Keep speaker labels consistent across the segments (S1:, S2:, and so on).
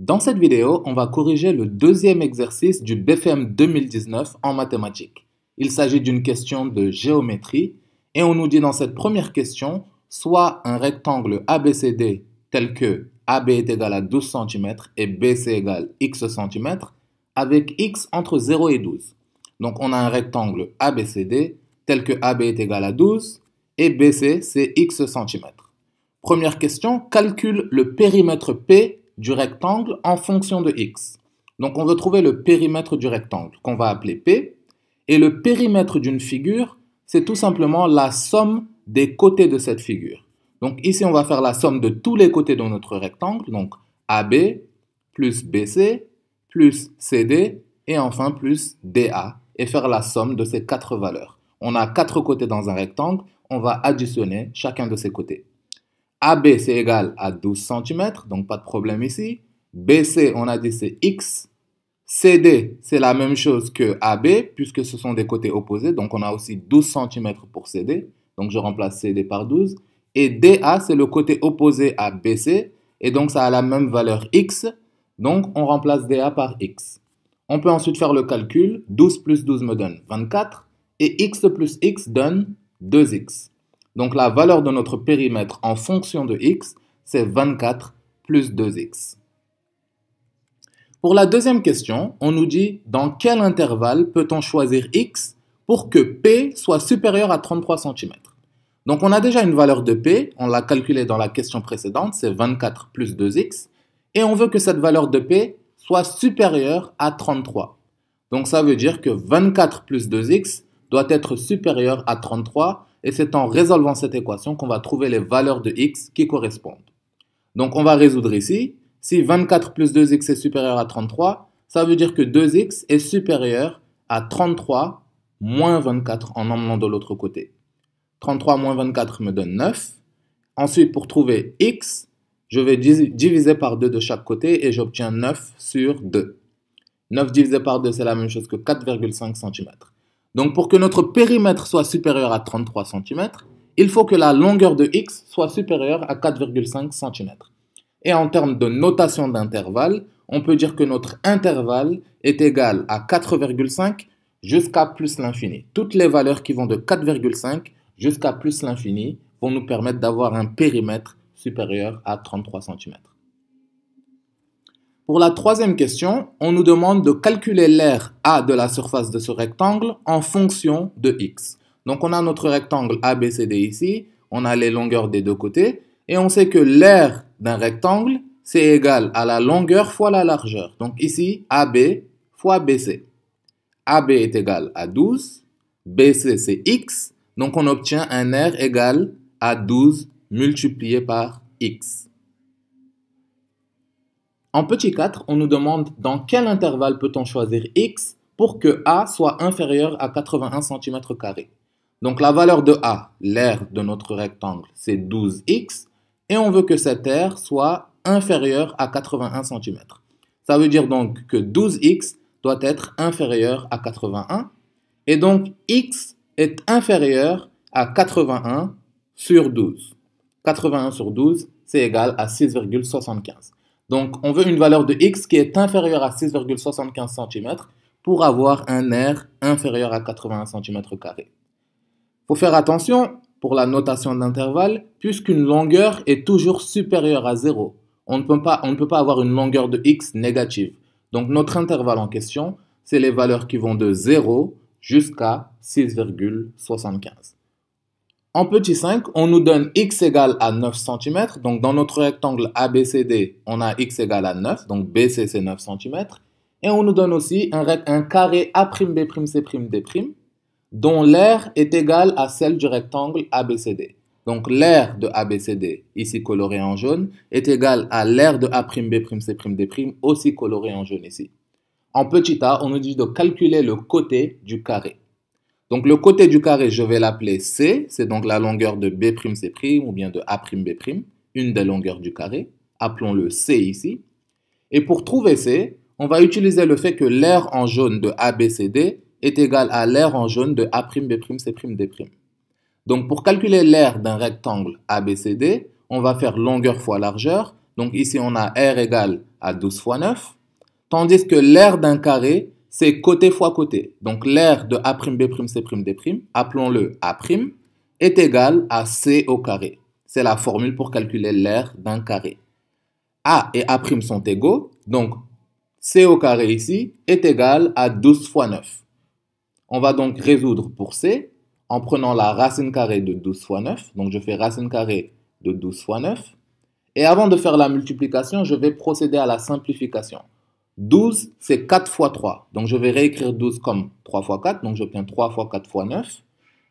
S1: Dans cette vidéo, on va corriger le deuxième exercice du BFM 2019 en mathématiques. Il s'agit d'une question de géométrie et on nous dit dans cette première question, soit un rectangle ABCD tel que AB est égal à 12 cm et BC égale x cm avec x entre 0 et 12. Donc on a un rectangle ABCD tel que AB est égal à 12 et BC c'est x cm. Première question, calcule le périmètre P du rectangle en fonction de x. Donc on veut trouver le périmètre du rectangle qu'on va appeler P. Et le périmètre d'une figure, c'est tout simplement la somme des côtés de cette figure. Donc ici, on va faire la somme de tous les côtés de notre rectangle. Donc AB plus BC plus CD et enfin plus DA. Et faire la somme de ces quatre valeurs. On a quatre côtés dans un rectangle. On va additionner chacun de ces côtés. AB, c'est égal à 12 cm, donc pas de problème ici. BC, on a dit c'est X. CD, c'est la même chose que AB, puisque ce sont des côtés opposés. Donc on a aussi 12 cm pour CD. Donc je remplace CD par 12. Et DA, c'est le côté opposé à BC. Et donc ça a la même valeur X. Donc on remplace DA par X. On peut ensuite faire le calcul. 12 plus 12 me donne 24. Et X plus X donne 2X. Donc la valeur de notre périmètre en fonction de x, c'est 24 plus 2x. Pour la deuxième question, on nous dit dans quel intervalle peut-on choisir x pour que P soit supérieur à 33 cm. Donc on a déjà une valeur de P, on l'a calculée dans la question précédente, c'est 24 plus 2x. Et on veut que cette valeur de P soit supérieure à 33. Donc ça veut dire que 24 plus 2x doit être supérieur à 33. Et c'est en résolvant cette équation qu'on va trouver les valeurs de x qui correspondent. Donc on va résoudre ici. Si 24 plus 2x est supérieur à 33, ça veut dire que 2x est supérieur à 33 moins 24 en emmenant de l'autre côté. 33 moins 24 me donne 9. Ensuite, pour trouver x, je vais diviser par 2 de chaque côté et j'obtiens 9 sur 2. 9 divisé par 2, c'est la même chose que 4,5 cm. Donc pour que notre périmètre soit supérieur à 33 cm, il faut que la longueur de x soit supérieure à 4,5 cm. Et en termes de notation d'intervalle, on peut dire que notre intervalle est égal à 4,5 jusqu'à plus l'infini. Toutes les valeurs qui vont de 4,5 jusqu'à plus l'infini vont nous permettre d'avoir un périmètre supérieur à 33 cm. Pour la troisième question, on nous demande de calculer l'aire A de la surface de ce rectangle en fonction de x. Donc on a notre rectangle ABCD ici, on a les longueurs des deux côtés, et on sait que l'aire d'un rectangle, c'est égal à la longueur fois la largeur. Donc ici, AB fois BC. AB est égal à 12, BC c'est x, donc on obtient un aire égal à 12 multiplié par x. En petit 4, on nous demande dans quel intervalle peut-on choisir x pour que A soit inférieur à 81 cm². Donc la valeur de A, l'aire de notre rectangle, c'est 12x, et on veut que cette aire soit inférieure à 81 cm. Ça veut dire donc que 12x doit être inférieur à 81, et donc x est inférieur à 81 sur 12. 81 sur 12, c'est égal à 6,75. Donc, on veut une valeur de x qui est inférieure à 6,75 cm pour avoir un aire inférieur à 81 cm². Il faut faire attention pour la notation d'intervalle, puisqu'une longueur est toujours supérieure à 0. On ne peut pas avoir une longueur de x négative. Donc, notre intervalle en question, c'est les valeurs qui vont de 0 jusqu'à 6,75. En petit 5, on nous donne x égale à 9 cm. Donc, dans notre rectangle ABCD, on a x égale à 9. Donc, BC, c'est 9 cm. Et on nous donne aussi un carré A'B'C'D', dont l'aire est égale à celle du rectangle ABCD. Donc, l'aire de ABCD, ici colorée en jaune, est égale à l'aire de A'B'C'D', aussi colorée en jaune ici. En petit a, on nous dit de calculer le côté du carré. Donc le côté du carré, je vais l'appeler C, c'est donc la longueur de B'C' ou bien de A'B'C', une des longueurs du carré. Appelons-le C ici. Et pour trouver C, on va utiliser le fait que l'aire en jaune de ABCD est égale à l'aire en jaune de A'B'C'D'. Donc pour calculer l'aire d'un rectangle ABCD, on va faire longueur fois largeur. Donc ici, on a R égale à 12 fois 9. Tandis que l'aire d'un carré, c'est côté fois côté. Donc l'aire de A'B'C'D', appelons-le A', est égal à C au carré. C'est la formule pour calculer l'aire d'un carré. A et A' sont égaux, donc C au carré ici est égal à 12 fois 9. On va donc résoudre pour C en prenant la racine carrée de 12 fois 9. Donc je fais racine carrée de 12 fois 9. Et avant de faire la multiplication, je vais procéder à la simplification. 12, c'est 4 fois 3. Donc je vais réécrire 12 comme 3 fois 4. Donc j'obtiens 3 fois 4 fois 9.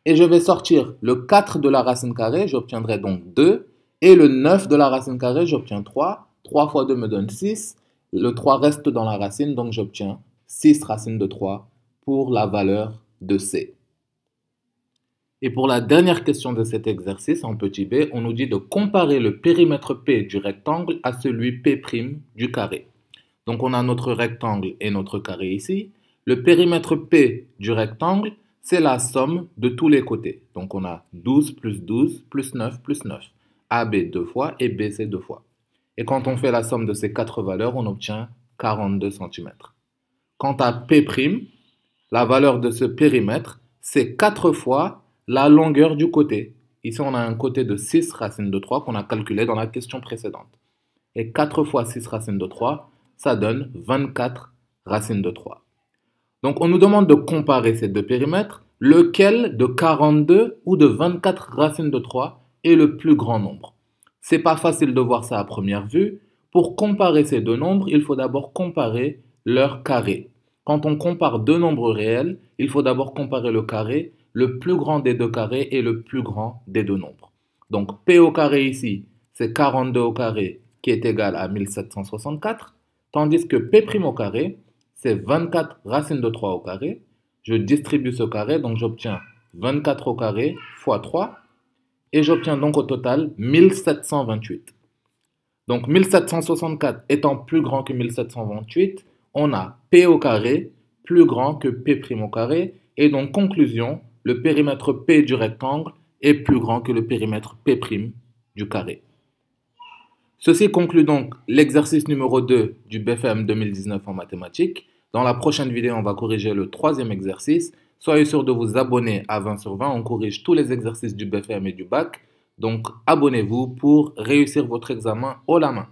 S1: Et je vais sortir le 4 de la racine carrée. J'obtiendrai donc 2. Et le 9 de la racine carrée, j'obtiens 3. 3 fois 2 me donne 6. Le 3 reste dans la racine. Donc j'obtiens 6 racines de 3 pour la valeur de C. Et pour la dernière question de cet exercice, en petit b, on nous dit de comparer le périmètre P du rectangle à celui P' du carré. Donc on a notre rectangle et notre carré ici. Le périmètre P du rectangle, c'est la somme de tous les côtés. Donc on a 12 plus 9 plus 9. AB 2 fois et BC 2 fois. Et quand on fait la somme de ces quatre valeurs, on obtient 42 cm. Quant à P', la valeur de ce périmètre, c'est 4 fois la longueur du côté. Ici, on a un côté de 6 racines de 3 qu'on a calculé dans la question précédente. Et 4 fois 6 racines de 3, ça donne 24 racines de 3. Donc, on nous demande de comparer ces deux périmètres. Lequel de 42 ou de 24 racines de 3 est le plus grand nombre? C'est pas facile de voir ça à première vue. Pour comparer ces deux nombres, il faut d'abord comparer leur carré. Quand on compare deux nombres réels, il faut d'abord comparer le carré, le plus grand des deux carrés et le plus grand des deux nombres. Donc P au carré ici, c'est 42 au carré qui est égal à 1764, tandis que P' au carré, c'est 24 racines de 3 au carré. Je distribue ce carré, donc j'obtiens 24 au carré fois 3, et j'obtiens donc au total 1728. Donc 1764 étant plus grand que 1728, on a P au carré plus grand que P' au carré, et donc conclusion, le périmètre P du rectangle est plus grand que le périmètre P' du carré. Ceci conclut donc l'exercice numéro 2 du BFM 2019 en mathématiques. Dans la prochaine vidéo, on va corriger le troisième exercice. Soyez sûr de vous abonner à 20 sur 20. On corrige tous les exercices du BFM et du bac. Donc, abonnez-vous pour réussir votre examen haut la main.